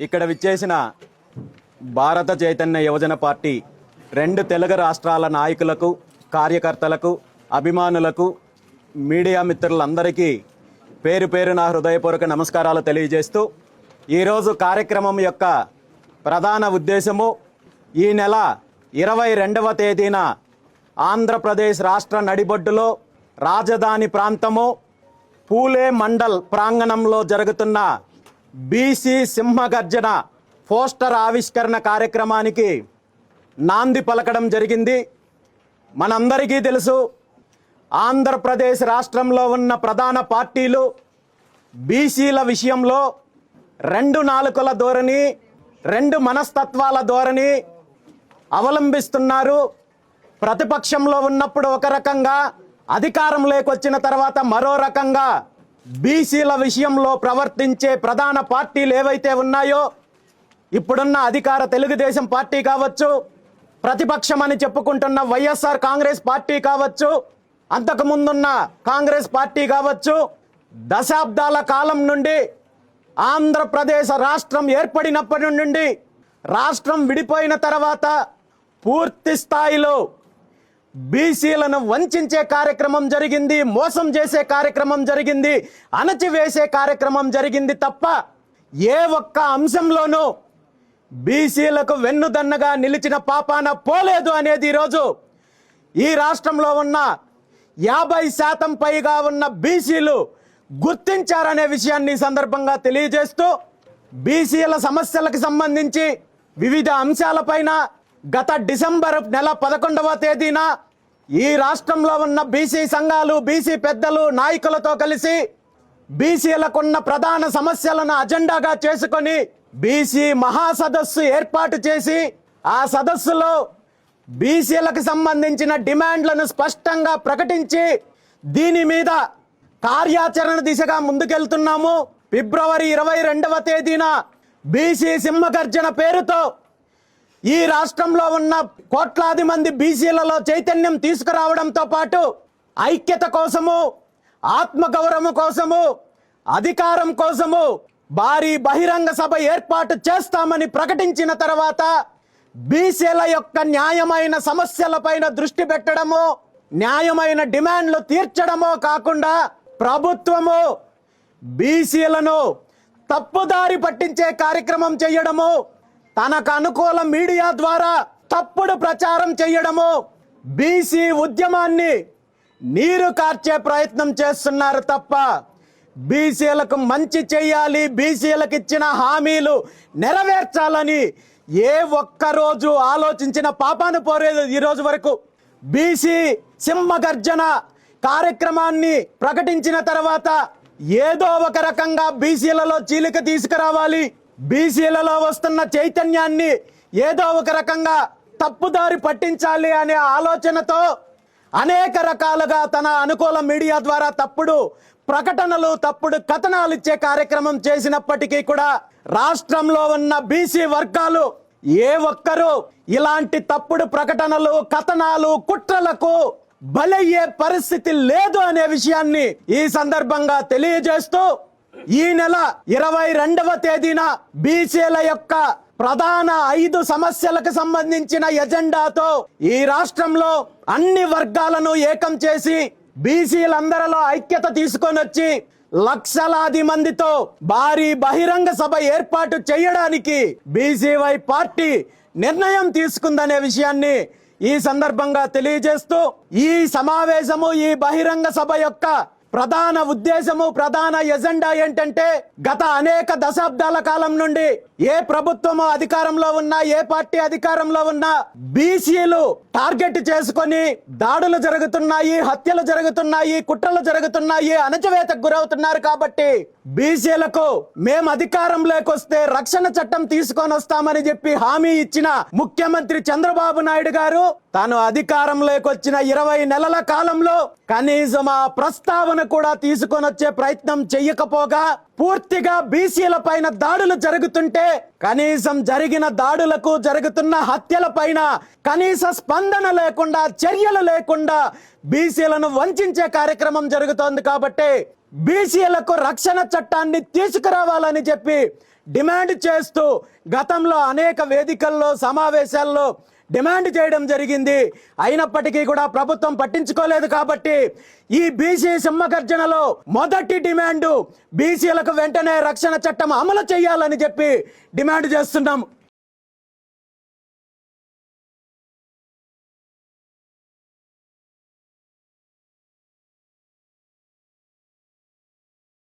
ఇక్కడ విచ్చేసిన భారత చైతన్య యువజన పార్టీ 2 తెలుగు రాష్ట్రాల నాయకులకు, కార్యకర్తలకు, అభిమానులకు, మీడియా మిత్రులందరికీ పేరు పేరున హృదయపూర్వక నమస్కారాలు తెలియజేస్తూ, ఈరోజు కార్యక్రమం యొక్క ప్రధాన ఉద్దేశము ఈ నెల 22వ తేదీన ఆంధ్రప్రదేశ్ రాష్ట్ర నడిబొడ్డులో రాజధాని ప్రాంతము పూలే మండల్ ప్రాంగణంలో జరుగుతున్న బీసీ సింహగర్జన పోస్టర్ ఆవిష్కరణ కార్యక్రమానికి నాంది పలకడం జరిగింది. మనందరికీ తెలుసు, ఆంధ్రప్రదేశ్ రాష్ట్రంలో ఉన్న ప్రధాన పార్టీలు బీసీల విషయంలో 2 నాలుకల ధోరణి, 2 మనస్తత్వాల ధోరణి అవలంబిస్తున్నారు. ప్రతిపక్షంలో ఉన్నప్పుడు ఒక రకంగా, అధికారంలోకి వచ్చిన తర్వాత మరో రకంగా బీసీల విషయంలో ప్రవర్తించే ప్రధాన పార్టీలు ఏవైతే ఉన్నాయో, ఇప్పుడున్న అధికార తెలుగుదేశం పార్టీ కావచ్చు, ప్రతిపక్షం అని చెప్పుకుంటున్న వైఎస్ఆర్ కాంగ్రెస్ పార్టీ కావచ్చు, అంతకుముందున్న కాంగ్రెస్ పార్టీ కావచ్చు, దశాబ్దాల కాలం నుండి ఆంధ్రప్రదేశ్ రాష్ట్రం ఏర్పడినప్పటి నుండి రాష్ట్రం విడిపోయిన తర్వాత పూర్తి స్థాయిలో బీసీలను వంచే కార్యక్రమం జరిగింది, మోసం చేసే కార్యక్రమం జరిగింది, అణచివేసే కార్యక్రమం జరిగింది తప్ప ఏ ఒక్క అంశంలోనూ బీసీలకు వెన్నుదన్నగా నిలిచిన పాపాన పోలేదు అనేది ఈరోజు ఈ రాష్ట్రంలో ఉన్న 50% పైగా ఉన్న బీసీలు గుర్తించారనే విషయాన్ని సందర్భంగా తెలియజేస్తూ, బీసీల సమస్యలకు సంబంధించి వివిధ అంశాలపైన గత డిసెంబర్ నెల 11వ తేదీన ఈ రాష్ట్రంలో ఉన్న బీసీ సంఘాలు, బీసీ పెద్దలు, నాయకులతో కలిసి బీసీలకున్న ప్రధాన సమస్యలను అజెండాగా చేసుకొని బీసీ మహాసదస్సు ఏర్పాటు చేసి, ఆ సదస్సులో బీసీలకు సంబంధించిన డిమాండ్లను స్పష్టంగా ప్రకటించి దీని మీద కార్యాచరణ దిశగా ముందుకెళ్తున్నాము. ఫిబ్రవరి 22వ తేదీన బీసీ సింహగర్జన పేరుతో ఈ రాష్ట్రంలో ఉన్న కోట్లాది మంది బీసీలలో చైతన్యం తీసుకురావడంతో పాటు ఐక్యత కోసము, ఆత్మగౌరవం కోసము, అధికారం కోసము భారీ బహిరంగ సభ ఏర్పాటు చేస్తామని ప్రకటించిన తర్వాత బీసీల యొక్క న్యాయమైన సమస్యలపైన దృష్టి పెట్టడము, న్యాయమైన డిమాండ్లు తీర్చడమో కాకుండా ప్రభుత్వము బీసీలను తప్పుదారి పట్టించే కార్యక్రమం చేయడము, తనకు అనుకూల మీడియా ద్వారా తప్పుడు ప్రచారం చేయడము, బీసీ ఉద్యమాన్ని నీరు కార్చే ప్రయత్నం చేస్తున్నారు తప్ప బీసీలకు మంచి చేయాలి, బీసీలకు ఇచ్చిన హామీలు నెరవేర్చాలని ఏ ఒక్కరోజు ఆలోచించిన పాపాను పోలేదు ఈ రోజు వరకు. బీసీ సింహగర్జన కార్యక్రమాన్ని ప్రకటించిన తర్వాత ఏదో ఒక రకంగా బీసీలలో చీలిక తీసుకురావాలి, బీసీలలో వస్తున్న చైతన్యాన్ని ఏదో ఒక రకంగా తప్పుదారి పట్టించాలి అనే ఆలోచనతో అనేక రకాలుగా తన అనుకూల మీడియా ద్వారా తప్పుడు ప్రకటనలు, తప్పుడు కథనాలు ఇచ్చే కార్యక్రమం చేసినప్పటికీ కూడా రాష్ట్రంలో ఉన్న బీసీ వర్గాలు ఏ ఒక్కరూ ఇలాంటి తప్పుడు ప్రకటనలు, కథనాలు, కుట్రలకు బలయ్యే పరిస్థితి లేదు అనే విషయాన్ని ఈ సందర్భంగా తెలియజేస్తూ, ఈ నెల 22వ తేదీన బీసీల యొక్క ప్రధాన 5 సమస్యలకు సంబంధించిన ఎజెండాతో ఈ రాష్ట్రంలో అన్ని వర్గాలను ఏకం చేసి బీసీలందరిలో ఐక్యత తీసుకొని వచ్చి లక్షలాది మందితో భారీ బహిరంగ సభ ఏర్పాటు చేయడానికి బీసీవై పార్టీ నిర్ణయం తీసుకుందనే విషయాన్ని ఈ సందర్భంగా తెలియజేస్తూ, ఈ సమావేశము, ఈ బహిరంగ సభ యొక్క ప్రధాన ఉద్దేశము, ప్రధాన ఎజెండా ఏంటంటే, గత అనేక దశాబ్దాల కాలం నుండి ఏ ప్రభుత్వము అధికారంలో ఉన్నా, ఏ పార్టీ అధికారంలో ఉన్నా బీసీలు టార్గెట్ చేసుకొని దాడులు జరుగుతున్నాయి, హత్యలు జరుగుతున్నాయి, కుట్రలు జరుగుతున్నాయి, అణచివేతకు గురవుతున్నారు. కాబట్టి బీసీలకు మేము అధికారంలోకి వస్తే రక్షణ చట్టం తీసుకొని వస్తామని చెప్పి హామీ ఇచ్చిన ముఖ్యమంత్రి చంద్రబాబు నాయుడు గారు తాను అధికారంలోకి వచ్చిన 20 నెలల కాలంలో కనీసం ఆ ప్రస్తావన కూడా తీసుకొని వచ్చే ప్రయత్నం చెయ్యకపోగా పూర్తిగా బీసీల పైన దాడులు జరుగుతుంటే కనీసం జరిగిన దాడులకు, జరుగుతున్న హత్యల పైన కనీస స్పందన లేకుండా, చర్యలు లేకుండా బీసీలను వంచే కార్యక్రమం జరుగుతోంది. కాబట్టి బీసీలకు రక్షణ చట్టాన్ని తీసుకురావాలని చెప్పి డిమాండ్ చేస్తూ గతంలో అనేక వేదికల్లో సమావేశాల్లో డిమాండ్ చేయడం జరిగింది. అయినప్పటికీ కూడా ప్రభుత్వం పట్టించుకోలేదు. కాబట్టి ఈ బీసీ సింహగర్జనలో మొదటి డిమాండ్ బీసీలకు వెంటనే రక్షణ చట్టం అమలు చేయాలని చెప్పి డిమాండ్ చేస్తున్నాం.